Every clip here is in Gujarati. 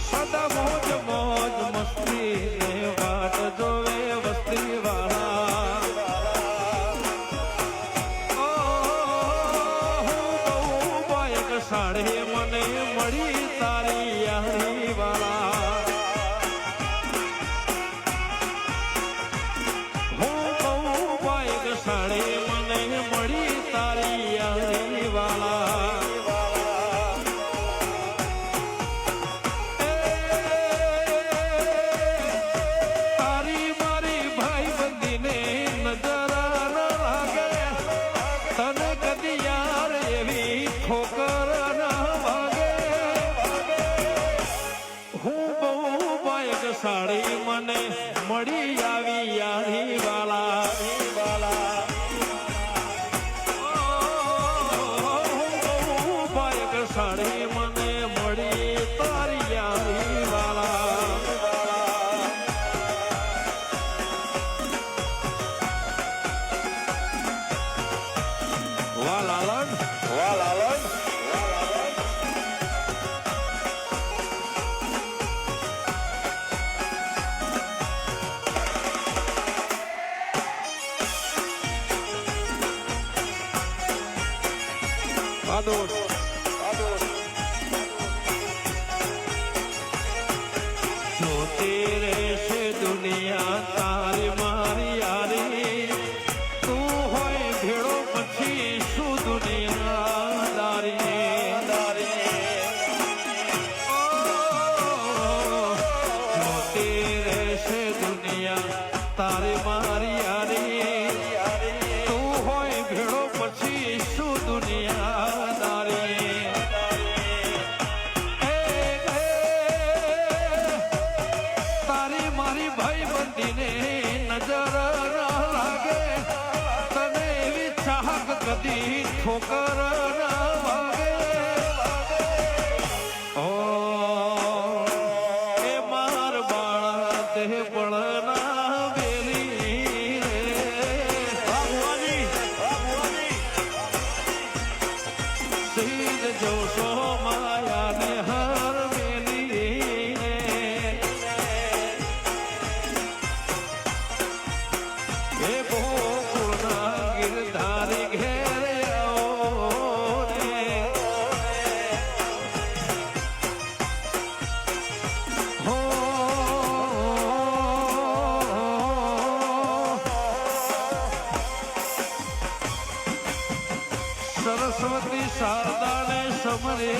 સદા મોજ મોજ મસ્તી ને વાટ જોવે વસ્તી વાળા. હું બહુ બાયક સાડે મને મળી તારી યારી વાળા. સાડે મને મળી તારી યારી વાલા. તારી મારી ભાઈ બંધીને નજર ન લાગે તને કદી યાર એવી ઠોકર ના વાગે. હું બહુ બાયક સાડી મને મળી આવી યારી વાલા. સાડી મને મળી તારી યારી વાલા. વાલાલન વાલાલન આદોર જોતી રહેશે દુનિયા તારી મારી યારી. તું હોય ભેળો પછી શું દુનિયા દારી. જોતી રહેશે દુનિયા તારી મારી યારી. તું હોય ભેળો પછી શું દુનિયા દારી. મારી ભાઈ બંધીને નજર ના લાગે તને એવી ચાહક કદી ઠોકર ના વાગે. ઓ એ માર બાળા તે પણ ના બેલી સીધ જોશો માયા ને હર બેલી. એ ગોકુળના ગિરધારી ઘેરે આવો રે. હો સરસ્વતી શારદાને સમરે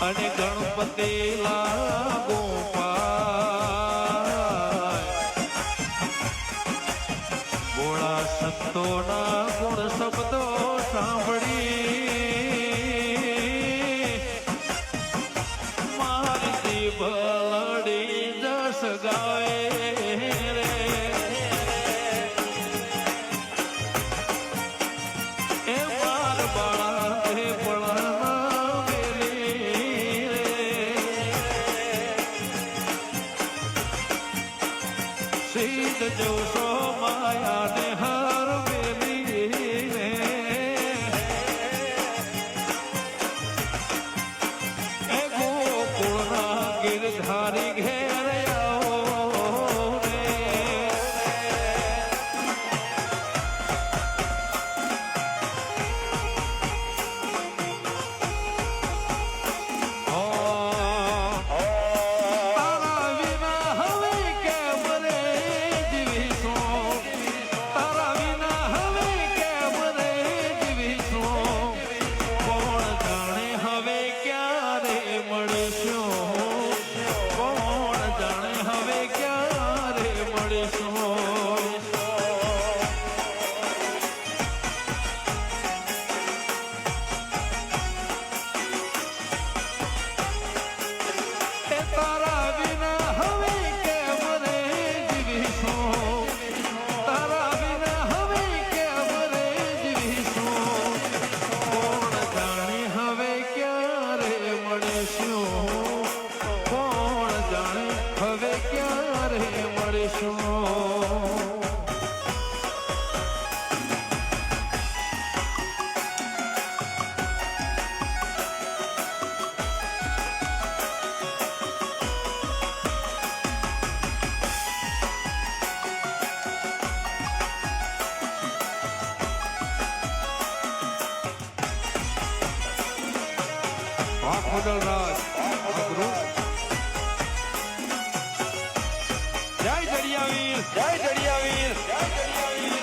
અને ગણપતિ લાગો બોળા સંતોના ગુણ શબ્દો સાંભળી મારી જીભ લડી જસ ગાય રે. એ માર બાળા તે પણ બેલી રે. સીધ જોશો માયા ને હર બેલી રે. આ ખોડલ રાજ અઘરું જય જડિયાવીર જય જડિયાવીર જય જડિયાવીર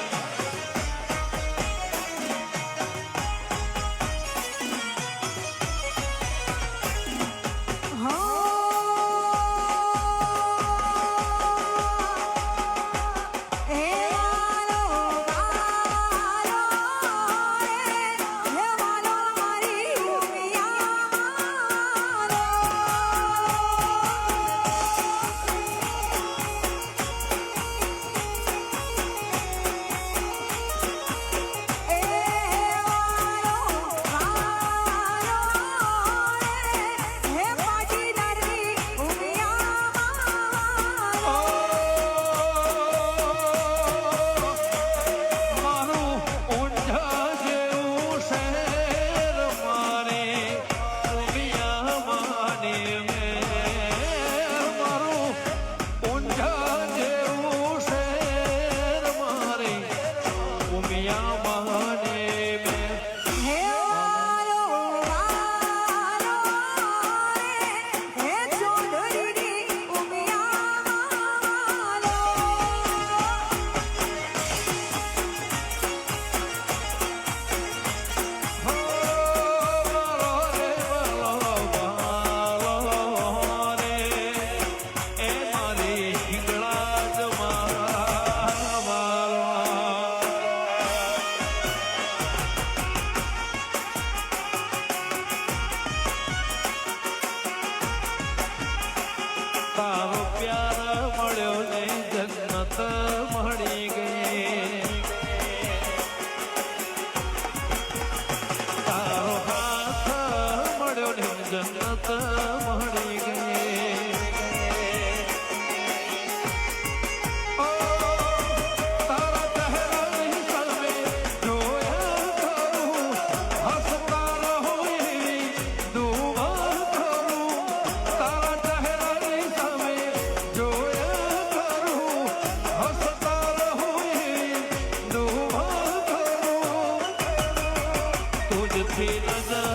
તારો પ્યાર મળ્યો ને જન્નત મળી ગઈ તારો હાથ મળ્યો ને જન્નત મળી ગઈ તારા ચહેરાની સામે જોયા કરું હસતા રહો એવી દુઆ કરું તારા तुझसे नजर